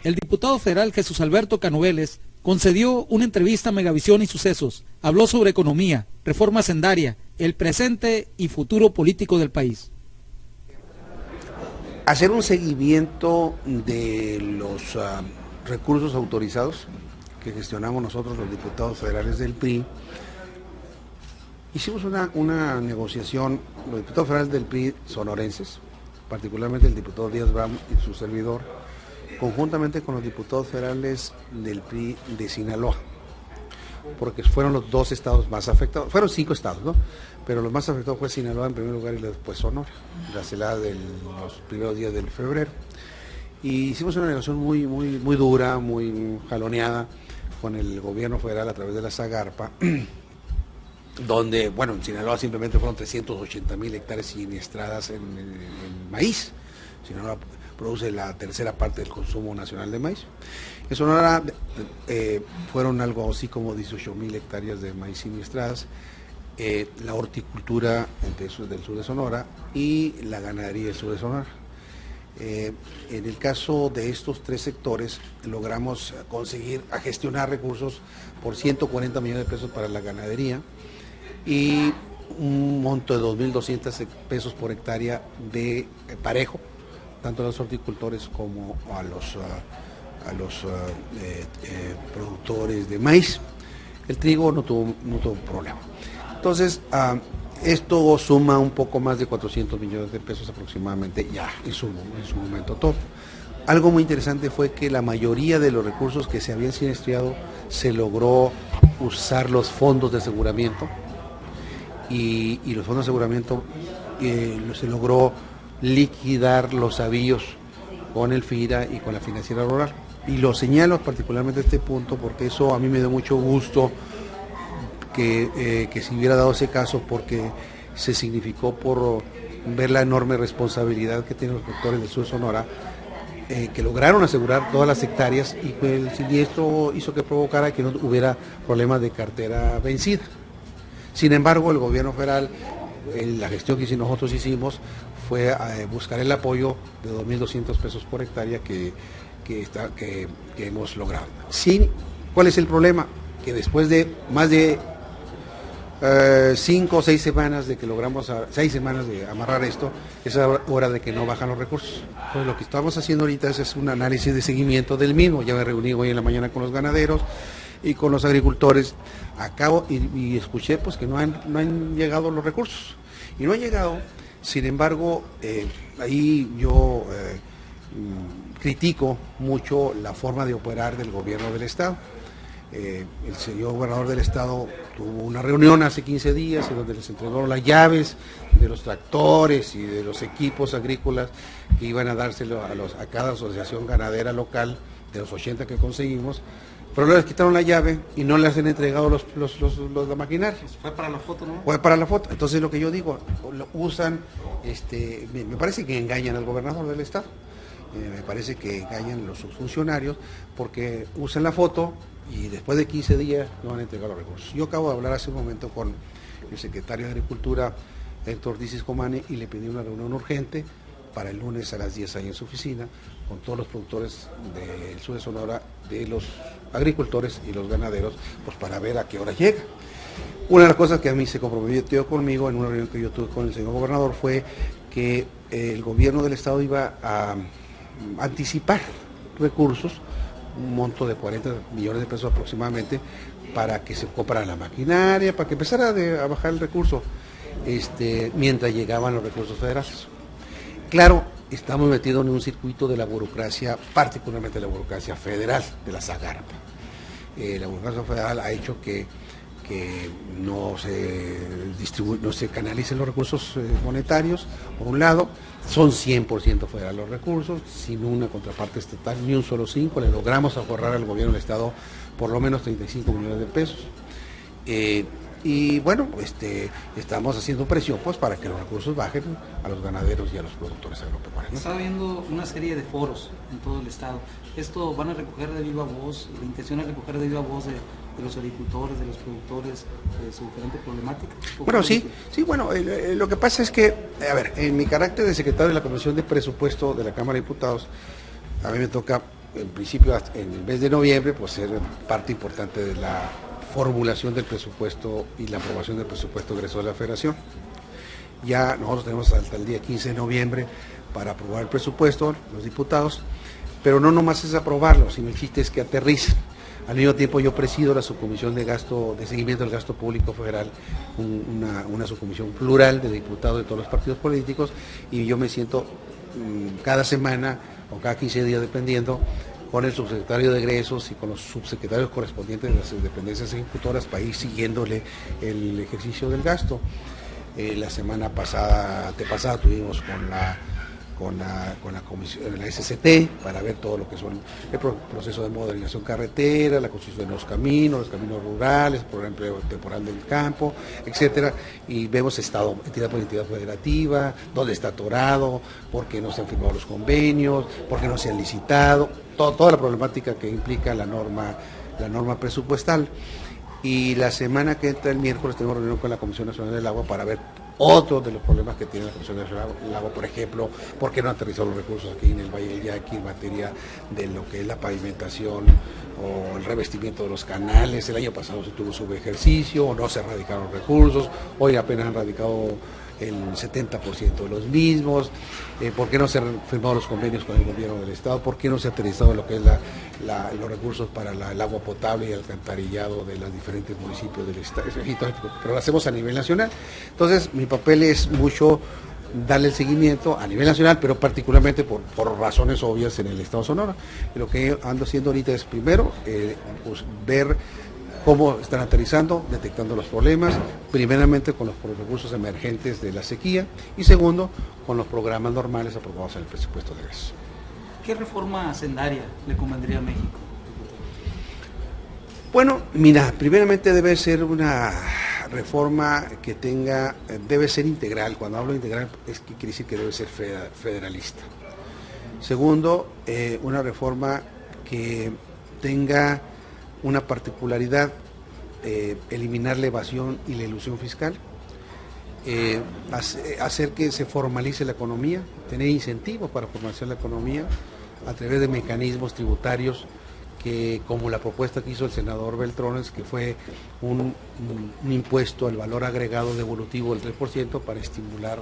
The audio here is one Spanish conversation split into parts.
el diputado federal Jesús Alberto Canoveles concedió una entrevista a Megavisión y Sucesos. Habló sobre economía, reforma hacendaria, el presente y futuro político del país. Hacer un seguimiento de los recursos autorizados que gestionamos nosotros los diputados federales del PRI. Hicimos una negociación, los diputados federales del PRI sonorenses, particularmente el diputado Díaz Bram y su servidor, conjuntamente con los diputados federales del PRI de Sinaloa, porque fueron los dos estados más afectados, fueron 5 estados, ¿no? Pero los más afectados fue Sinaloa en primer lugar y después Sonora, la celada de los primeros días del febrero. Y hicimos una negociación muy dura, muy jaloneada con el gobierno federal a través de la Zagarpa, donde, bueno, en Sinaloa simplemente fueron 380,000 hectáreas siniestradas en maíz. Sinaloa produce la tercera parte del consumo nacional de maíz. En Sonora fueron algo así como 18,000 hectáreas de maíz siniestradas, la horticultura del sur de Sonora y la ganadería del sur de Sonora. En el caso de estos 3 sectores logramos conseguir gestionar recursos por 140 millones de pesos para la ganadería y un monto de 2.200 pesos por hectárea de parejo, tanto a los horticultores como a los productores de maíz. El trigo no tuvo problema. Entonces, esto suma un poco más de 400 millones de pesos aproximadamente ya en su momento todo. Algo muy interesante fue que la mayoría de los recursos que se habían siniestrado se logró usar los fondos de aseguramiento y los fondos de aseguramiento se logró liquidar los avíos con el FIRA y con la financiera rural. Y lo señalo particularmente este punto porque eso a mí me dio mucho gusto que se hubiera dado ese caso, porque se significó por ver la enorme responsabilidad que tienen los productores del sur de Sonora, que lograron asegurar todas las hectáreas y el siniestro hizo que provocara que no hubiera problemas de cartera vencida. Sin embargo, el gobierno federal, la gestión que nosotros hicimos fue buscar el apoyo de 2.200 pesos por hectárea que hemos logrado. Sí, ¿cuál es el problema? Que después de más de 5 o 6 semanas de que logramos, 6 semanas de amarrar esto, es hora de que no bajan los recursos. Entonces lo que estamos haciendo ahorita es un análisis de seguimiento del mismo. Ya me reuní hoy en la mañana con los ganaderos y con los agricultores. Acabo y escuché pues que no han llegado los recursos. Y no han llegado, sin embargo, ahí yo critico mucho la forma de operar del gobierno del estado. El señor gobernador del estado tuvo una reunión hace 15 días en donde les entregó las llaves de los tractores y de los equipos agrícolas que iban a dárselo a cada asociación ganadera local de los 80 que conseguimos, pero les quitaron la llave y no les han entregado la maquinaria. Fue para la foto, ¿no? Fue para la foto. Entonces lo que yo digo, lo usan, me parece que engañan al gobernador del estado. Me parece que engañan los funcionarios porque usan la foto y después de 15 días no van a entregar los recursos. Yo acabo de hablar hace un momento con el secretario de Agricultura, Héctor Dicis Comane, y le pedí una reunión urgente para el lunes a las 10 ahí en su oficina, con todos los productores del sur de Sonora, de los agricultores y los ganaderos, pues para ver a qué hora llega. Una de las cosas que a mí se comprometió conmigo en una reunión que yo tuve con el señor gobernador fue que el gobierno del estado iba a anticipar recursos, un monto de 40 millones de pesos aproximadamente, para que se comprara la maquinaria, para que empezara a bajar el recurso, mientras llegaban los recursos federales. Claro, estamos metidos en un circuito de la burocracia, particularmente la burocracia federal, de la Zagarpa. La burocracia federal ha hecho que no se canalicen los recursos monetarios, por un lado. Son 100% federales los recursos, sin una contraparte estatal, ni un solo 5, le logramos ahorrar al gobierno del estado por lo menos 35 millones de pesos. Y bueno, estamos haciendo presión pues para que los recursos bajen a los ganaderos y a los productores agropecuarios, ¿no? Está habiendo una serie de foros en todo el estado. ¿Esto van a recoger de viva voz? ¿La intención es recoger de viva voz de los agricultores, de los productores, de su diferente problemática? Bueno, sí, bueno, lo que pasa es que, en mi carácter de secretario de la Comisión de Presupuesto de la Cámara de Diputados, a mí me toca en principio en el mes de noviembre, pues ser parte importante de la formulación del presupuesto y la aprobación del presupuesto egresor de la Federación. Ya nosotros tenemos hasta el día 15 de noviembre para aprobar el presupuesto, los diputados, pero no nomás es aprobarlo, sino el chiste es que aterricen. Al mismo tiempo yo presido la subcomisión de seguimiento del gasto público federal, una subcomisión plural de diputados de todos los partidos políticos, y yo me siento cada semana o cada 15 días dependiendo con el subsecretario de egresos y con los subsecretarios correspondientes de las dependencias ejecutoras para ir siguiéndole el ejercicio del gasto. La semana antepasada tuvimos con la comisión, la SCT, para ver todo lo que son el proceso de modernización carretera, la construcción de los caminos rurales, el programa de empleo temporal del campo, etcétera, y vemos entidad por entidad federativa, dónde está atorado, por qué no se han firmado los convenios, por qué no se han licitado, toda la problemática que implica la norma presupuestal. Y la semana que entra, el miércoles, tenemos reunión con la Comisión Nacional del Agua para ver otros de los problemas que tiene la Comisión Nacional del Agua, por ejemplo, por qué no han aterrizado los recursos aquí en el Valle del Yaqui en materia de lo que es la pavimentación o el revestimiento de los canales. El año pasado se tuvo subejercicio o no se erradicaron los recursos, hoy apenas han radicado el 70% de los mismos. ¿Por qué no se han firmado los convenios con el gobierno del Estado? ¿Por qué no se ha aterrizado lo que es los recursos para el agua potable y el alcantarillado de los diferentes municipios del Estado? Pero lo hacemos a nivel nacional. Entonces, mi papel es mucho darle el seguimiento a nivel nacional, pero particularmente por razones obvias en el Estado de Sonora. Y lo que ando haciendo ahorita es, primero, pues, ver cómo están aterrizando, detectando los problemas, primeramente con los recursos emergentes de la sequía y segundo, con los programas normales aprobados en el presupuesto de egresos. ¿Qué reforma hacendaria le convendría a México? Bueno, mira, primeramente debe ser una reforma que debe ser integral. Cuando hablo de integral es que quiere decir que debe ser federalista. Segundo, una reforma que tenga una particularidad, eliminar la evasión y la elusión fiscal, hacer que se formalice la economía, tener incentivos para formalizar la economía a través de mecanismos tributarios que, como la propuesta que hizo el senador Beltrones, que fue un impuesto al valor agregado devolutivo del 3% para estimular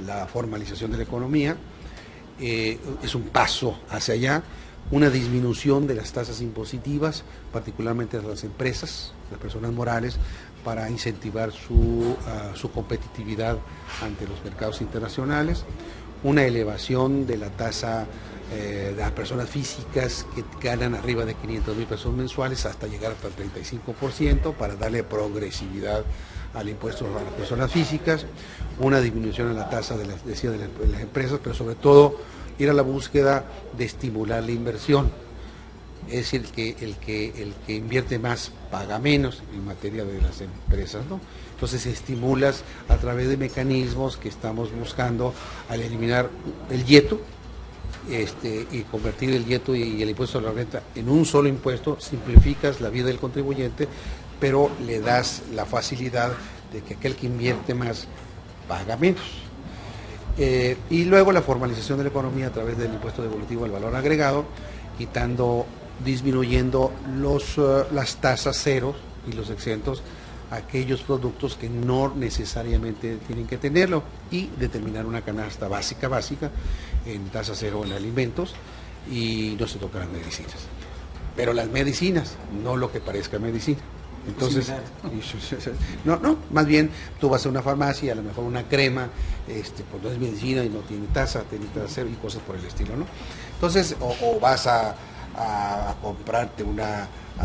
la formalización de la economía. Es un paso hacia allá. Una disminución de las tasas impositivas, particularmente de las empresas, las personas morales, para incentivar su competitividad ante los mercados internacionales. Una elevación de la tasa de las personas físicas que ganan arriba de 500,000 pesos mensuales hasta llegar hasta el 35% para darle progresividad al impuesto a las personas físicas. Una disminución en la tasa de las empresas, pero sobre todo ir a la búsqueda de estimular la inversión. Es decir, el que invierte más paga menos en materia de las empresas, ¿no? Entonces estimulas a través de mecanismos que estamos buscando al eliminar el YETU, y convertir el YETU y el impuesto a la renta en un solo impuesto. Simplificas la vida del contribuyente, pero le das la facilidad de que aquel que invierte más paga menos. Y luego la formalización de la economía a través del impuesto devolutivo al valor agregado, disminuyendo las tasas ceros y los exentos a aquellos productos que no necesariamente tienen que tenerlo, y determinar una canasta básica en tasa cero en alimentos, y no se tocan las medicinas. Pero las medicinas, no lo que parezca medicina. Entonces, no, más bien tú vas a una farmacia, a lo mejor una crema, pues no es medicina y no tiene tasa cero y cosas por el estilo, ¿no? Entonces, o vas a comprarte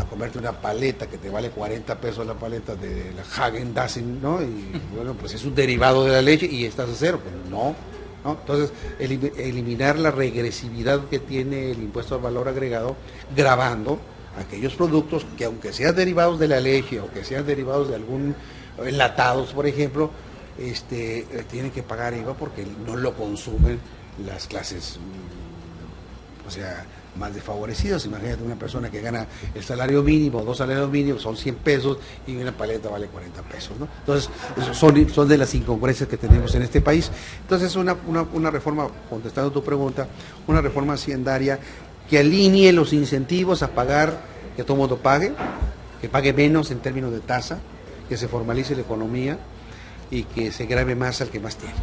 comerte una paleta que te vale 40 pesos la paleta de la Häagen-Dazs, ¿no? Y bueno, pues es un derivado de la leche y estás a cero, pues no. Entonces, eliminar la regresividad que tiene el impuesto al valor agregado, gravando aquellos productos que, aunque sean derivados de la leche o que sean derivados de algún enlatados, por ejemplo, tienen que pagar IVA porque no lo consumen las clases, más desfavorecidos. Imagínate una persona que gana el salario mínimo, 2 salarios mínimos, son 100 pesos y una paleta vale 40 pesos, ¿no? Entonces, son de las incongruencias que tenemos en este país. Entonces, una reforma, contestando tu pregunta, una reforma haciendaria que alinee los incentivos a pagar, que todo el mundo pague, que pague menos en términos de tasa, que se formalice la economía y que se grave más al que más tiene.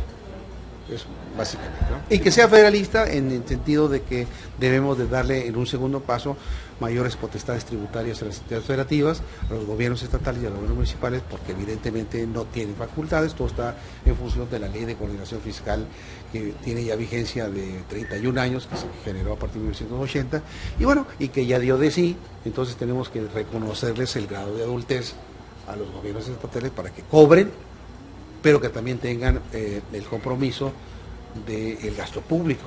Eso, básicamente, ¿no? Y que sea federalista en el sentido de que debemos de darle en un segundo paso mayores potestades tributarias a las entidades federativas, a los gobiernos estatales y a los gobiernos municipales, porque evidentemente no tienen facultades. Todo está en función de la ley de coordinación fiscal que tiene ya vigencia de 31 años, que se generó a partir de 1980, y bueno, y que ya dio de sí. Entonces tenemos que reconocerles el grado de adultez a los gobiernos estatales para que cobren, pero que también tengan el compromiso del gasto público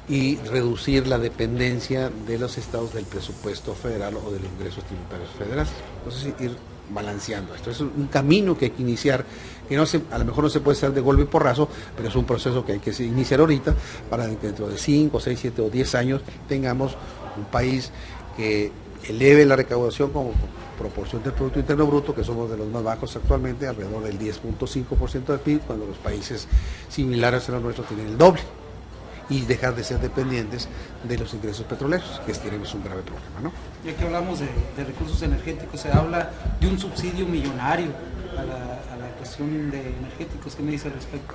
y reducir la dependencia de los estados del presupuesto federal o de los ingresos tributarios federales. Entonces, ir balanceando esto. Es un camino que hay que iniciar, que a lo mejor no se puede hacer de golpe y porrazo, pero es un proceso que hay que iniciar ahorita para que dentro de 5, 6, 7 o 10 años tengamos un país que eleve la recaudación como proporción del Producto Interno Bruto, que somos de los más bajos actualmente, alrededor del 10.5% del PIB, cuando los países similares a los nuestros tienen el doble, y dejar de ser dependientes de los ingresos petroleros, que tenemos un grave problema, ¿no? Ya que hablamos de recursos energéticos, se habla de un subsidio millonario a la cuestión de energéticos. ¿Qué me dice al respecto?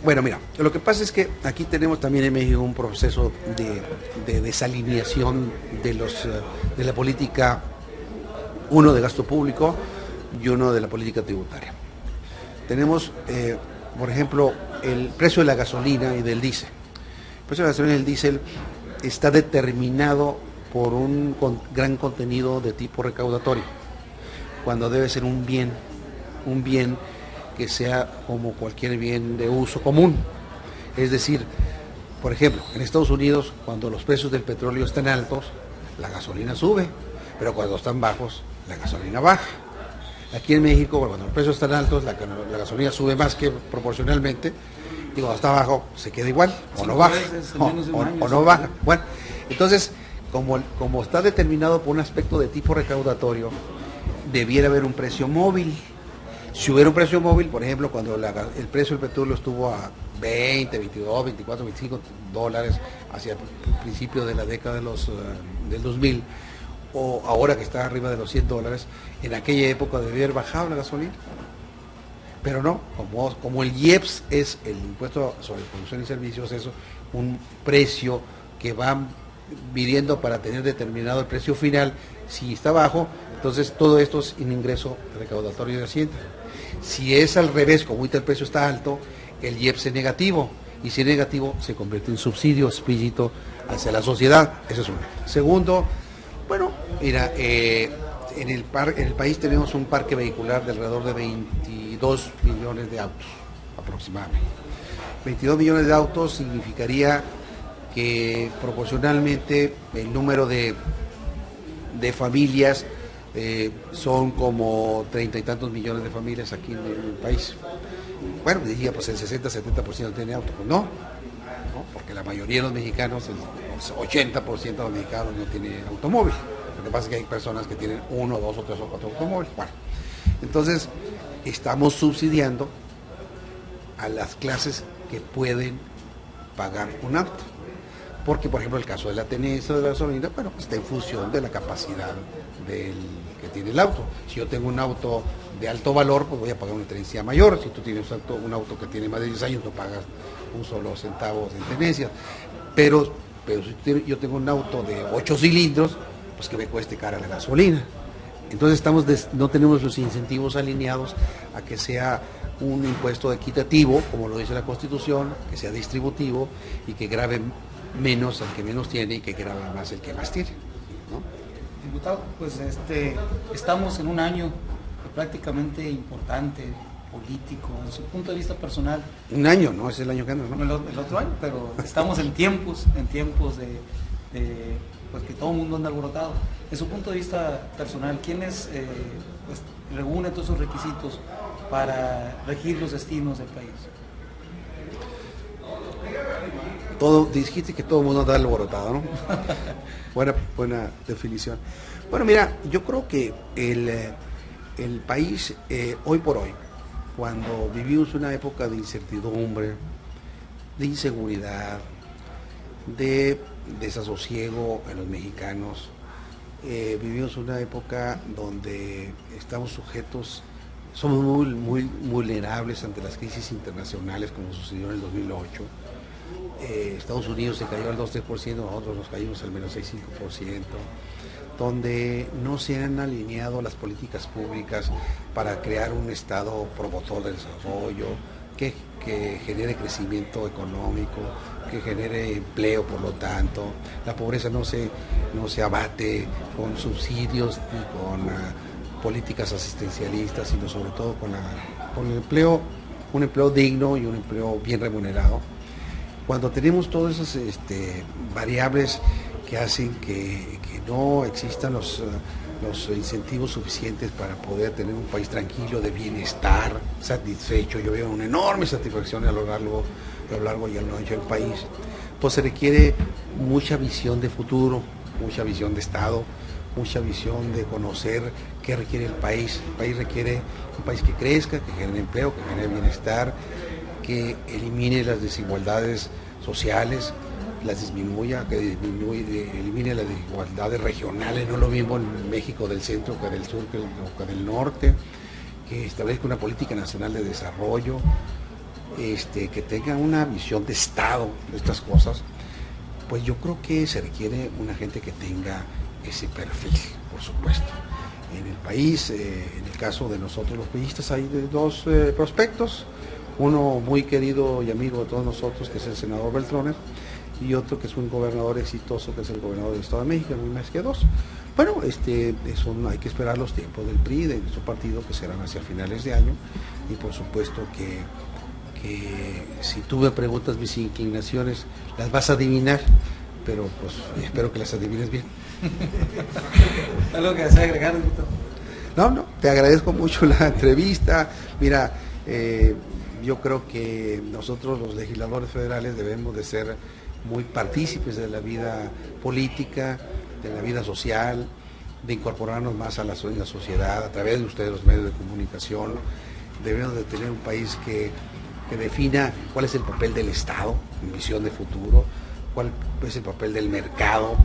Bueno, mira, lo que pasa es que aquí tenemos también en México un proceso de desalineación de la política, uno de gasto público y uno de la política tributaria. Tenemos, por ejemplo, el precio de la gasolina y del diésel. El precio de la gasolina y del diésel está determinado por un gran contenido de tipo recaudatorio, cuando debe ser un bien que sea como cualquier bien de uso común. Es decir, por ejemplo, en Estados Unidos, cuando los precios del petróleo están altos, la gasolina sube, pero cuando están bajos, la gasolina baja. Aquí en México, cuando los precios están altos, la gasolina sube más que proporcionalmente, y cuando está bajo, se queda igual, o no baja, o no baja. Bueno, entonces, como está determinado por un aspecto de tipo recaudatorio, debiera haber un precio móvil. Si hubiera un precio móvil, por ejemplo, cuando el precio del petróleo estuvo a 20, 22, 24, 25 dólares hacia el principio de la década del 2000, o ahora que está arriba de los 100 dólares, en aquella época debiera haber bajado la gasolina. Pero no, como el IEPS es el impuesto sobre producción y servicios, es un precio que va midiendo para tener determinado el precio final. Si está bajo, entonces todo esto es un ingreso recaudatorio de Hacienda. Si es al revés, como ahorita el precio está alto, el IEPS es negativo, y si es negativo se convierte en subsidio explícito hacia la sociedad. Eso es uno. Segundo, bueno, mira, en el país tenemos un parque vehicular de alrededor de 22 millones de autos, aproximadamente. 22 millones de autos significaría que proporcionalmente el número de familias son como 30 y tantos millones de familias aquí en el país. Bueno, diría, pues el 60-70% tiene auto. Pues no, porque la mayoría de los mexicanos, el 80% de los mexicanos no tiene automóvil. Lo que pasa es que hay personas que tienen 1, 2 o 3 o 4 automóviles. Bueno, entonces estamos subsidiando a las clases que pueden pagar un auto. Porque, por ejemplo, el caso de la tenencia de la gasolina, bueno, está en función de la capacidad del que tiene el auto. Si yo tengo un auto de alto valor, pues voy a pagar una tenencia mayor. Si tú tienes un auto que tiene más de 10 años, no pagas un solo centavo en tenencia. Pero si yo tengo un auto de 8 cilindros, pues que me cueste cara la gasolina. Entonces no tenemos los incentivos alineados a que sea un impuesto equitativo, como lo dice la Constitución, que sea distributivo y que grave menos el que menos tiene y que grave más el que más tiene, ¿no? Diputado, pues estamos en un año prácticamente importante, político, en su punto de vista personal. Un año, ¿no? Es el año que anda, ¿no? El otro año, pero estamos en tiempos de pues que todo el mundo anda alborotado. En su punto de vista personal, ¿quién pues, reúne todos esos requisitos para regir los destinos del país? dijiste que todo el mundo anda alborotado, ¿no? buena definición. Bueno, mira, yo creo que el país, hoy por hoy, cuando vivimos una época de incertidumbre, de inseguridad, de desasosiego en los mexicanos, vivimos una época donde estamos sujetos, somos muy vulnerables ante las crisis internacionales como sucedió en el 2008. Estados Unidos se cayó al 2-3%, nosotros nos caímos al menos 6-5%, donde no se han alineado las políticas públicas para crear un Estado promotor del desarrollo, que genere crecimiento económico, que genere empleo, por lo tanto. La pobreza no se abate con subsidios ni con políticas asistencialistas, sino sobre todo con el empleo, un empleo digno y un empleo bien remunerado. Cuando tenemos todas esas variables que hacen que no existan los incentivos suficientes para poder tener un país tranquilo, de bienestar, satisfecho, yo veo una enorme satisfacción a lo largo y a lo ancho del país, pues se requiere mucha visión de futuro, mucha visión de Estado, mucha visión de conocer qué requiere el país. El país requiere un país que crezca, que genere empleo, que genere bienestar, que elimine las desigualdades sociales, las disminuya, elimine las desigualdades regionales, no lo mismo en México del centro que del sur que del norte, que establezca una política nacional de desarrollo, que tenga una visión de Estado de estas cosas. Pues yo creo que se requiere una gente que tenga ese perfil, por supuesto. En el país, en el caso de nosotros los priistas, hay dos prospectos, uno muy querido y amigo de todos nosotros, que es el senador Beltrones, y otro que es un gobernador exitoso, que es el gobernador del Estado de México, no hay más que dos. Bueno, eso hay que esperar los tiempos del PRI, de nuestro partido, que serán hacia finales de año, y por supuesto que si tú me preguntas mis inclinaciones, las vas a adivinar, pero pues espero que las adivines bien. ¿Algo que desea agregar, doctor? No, te agradezco mucho la entrevista. Mira, yo creo que nosotros los legisladores federales debemos de ser muy partícipes de la vida política, de la vida social, de incorporarnos más a la sociedad a través de ustedes, los medios de comunicación. Debemos de tener un país que defina cuál es el papel del Estado en visión de futuro, cuál es el papel del mercado.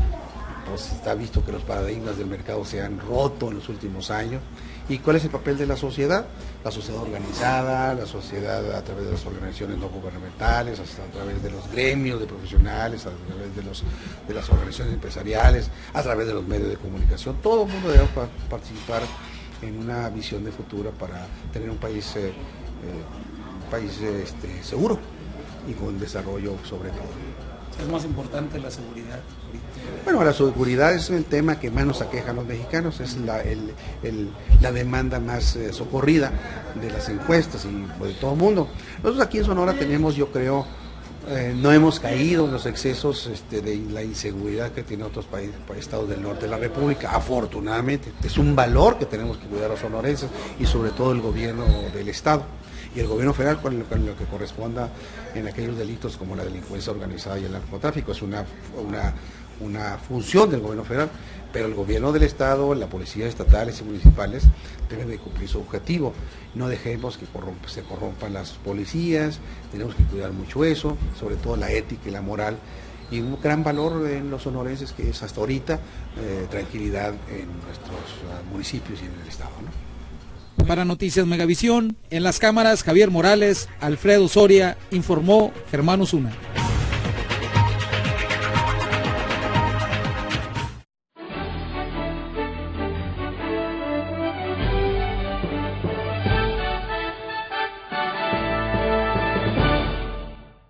Pues está visto que los paradigmas del mercado se han roto en los últimos años. ¿Y cuál es el papel de la sociedad? La sociedad organizada, la sociedad a través de las organizaciones no gubernamentales, a través de los gremios de profesionales, a través de las organizaciones empresariales, a través de los medios de comunicación. Todo el mundo debe participar en una visión de futuro para tener un país seguro y con desarrollo sobre todo. ¿Es más importante la seguridad? Bueno, la seguridad es el tema que más nos aqueja a los mexicanos, es la demanda más socorrida de las encuestas y de todo el mundo. Nosotros aquí en Sonora tenemos, yo creo, no hemos caído en los excesos de la inseguridad que tienen otros países, estados del norte de la República, afortunadamente. Es un valor que tenemos que cuidar a los sonorenses y sobre todo el gobierno del Estado. Y el gobierno federal con lo que corresponda en aquellos delitos como la delincuencia organizada y el narcotráfico. Es una función del gobierno federal, pero el gobierno del Estado, la policía estatales y municipales deben de cumplir su objetivo. No dejemos que se corrompan las policías, tenemos que cuidar mucho eso, sobre todo la ética y la moral. Y un gran valor en los sonorenses que es hasta ahorita tranquilidad en nuestros municipios y en el Estado, ¿no? Para Noticias Megavisión, en las cámaras Javier Morales, Alfredo Soria, informó Germán Osuna.